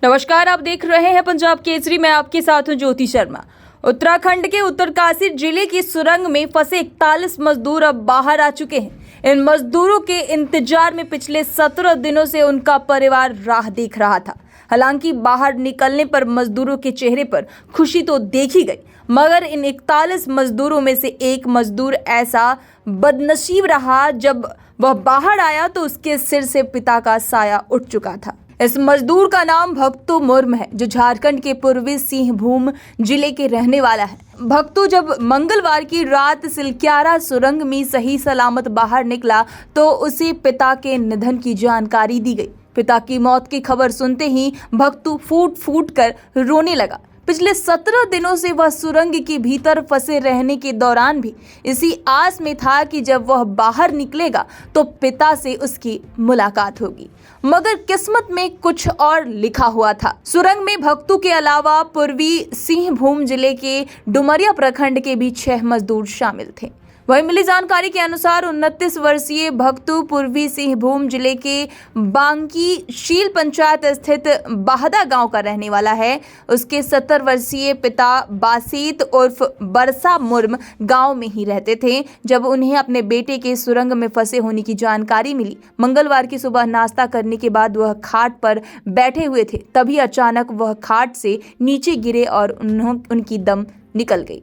नमस्कार, आप देख रहे हैं पंजाब केसरी। मैं आपके साथ हूं ज्योति शर्मा। उत्तराखंड के उत्तरकाशी जिले की सुरंग में फंसे 41 मजदूर अब बाहर आ चुके हैं। इन मजदूरों के इंतजार में पिछले 17 दिनों से उनका परिवार राह देख रहा था। हालांकि बाहर निकलने पर मजदूरों के चेहरे पर खुशी तो देखी गई, मगर इन 41 मजदूरों में से एक मजदूर ऐसा बदनसीब रहा, जब वह बाहर आया तो उसके सिर से पिता का साया उठ चुका था। इस मजदूर का नाम भक्तू मुर्म है, जो झारखंड के पूर्वी सिंहभूम जिले के रहने वाला है। भक्तू जब मंगलवार की रात सिलक्यारा सुरंग में सही सलामत बाहर निकला तो उसे पिता के निधन की जानकारी दी गई। पिता की मौत की खबर सुनते ही भक्तू फूट फूट कर रोने लगा। पिछले 17 दिनों से वह सुरंग के भीतर फंसे रहने के दौरान भी इसी आस में था कि जब वह बाहर निकलेगा तो पिता से उसकी मुलाकात होगी, मगर किस्मत में कुछ और लिखा हुआ था। सुरंग में भक्तू के अलावा पूर्वी सिंहभूम जिले के डुमरिया प्रखंड के भी 6 मजदूर शामिल थे। वहीं मिली जानकारी के अनुसार 29 वर्षीय भक्तू पूर्वी सिंहभूम जिले के बांकी शील पंचायत स्थित बाहदा गांव का रहने वाला है। उसके 70 वर्षीय पिता बासीत उर्फ बरसा मुर्म गांव में ही रहते थे। जब उन्हें अपने बेटे के सुरंग में फंसे होने की जानकारी मिली, मंगलवार की सुबह नाश्ता करने के बाद वह खाट पर बैठे हुए थे, तभी अचानक वह खाट से नीचे गिरे और उनकी दम निकल गई।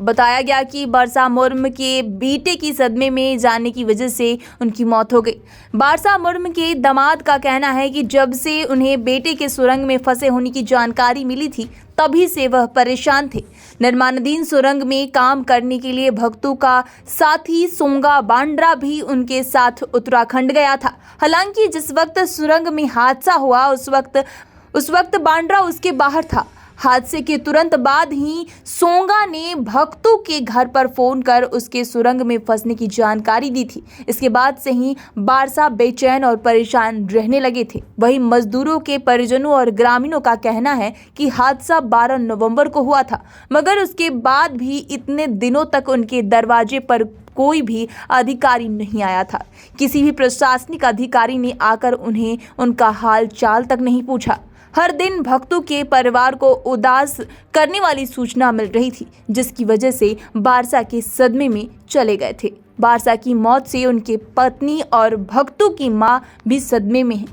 बताया गया कि बरसा मुर्म के बेटे की सदमे में जाने की वजह से उनकी मौत हो गई। बरसा मुर्म के दामाद का कहना है कि जब से उन्हें बेटे के सुरंग में फंसे होने की जानकारी मिली थी, तभी से वह परेशान थे। निर्माणाधीन सुरंग में काम करने के लिए भक्तू का साथी सोंगा बांड्रा भी उनके साथ उत्तराखंड गया था। हालांकि जिस वक्त सुरंग में हादसा हुआ उस वक्त बांड्रा उसके बाहर था। हादसे के तुरंत बाद ही सोंगा ने भक्तू के घर पर फोन कर उसके सुरंग में फंसने की जानकारी दी थी। इसके बाद से ही बारसा बेचैन और परेशान रहने लगे थे। वहीं मजदूरों के परिजनों और ग्रामीणों का कहना है कि हादसा 12 नवंबर को हुआ था, मगर उसके बाद भी इतने दिनों तक उनके दरवाजे पर कोई भी अधिकारी नहीं आया था। किसी भी प्रशासनिक अधिकारी ने आकर उन्हें उनका हाल चाल तक नहीं पूछा। हर दिन भक्तों के परिवार को उदास करने वाली सूचना मिल रही थी, जिसकी वजह से बारसा के सदमे में चले गए थे। बारसा की मौत से उनके पत्नी और भक्तों की मां भी सदमे में हैं।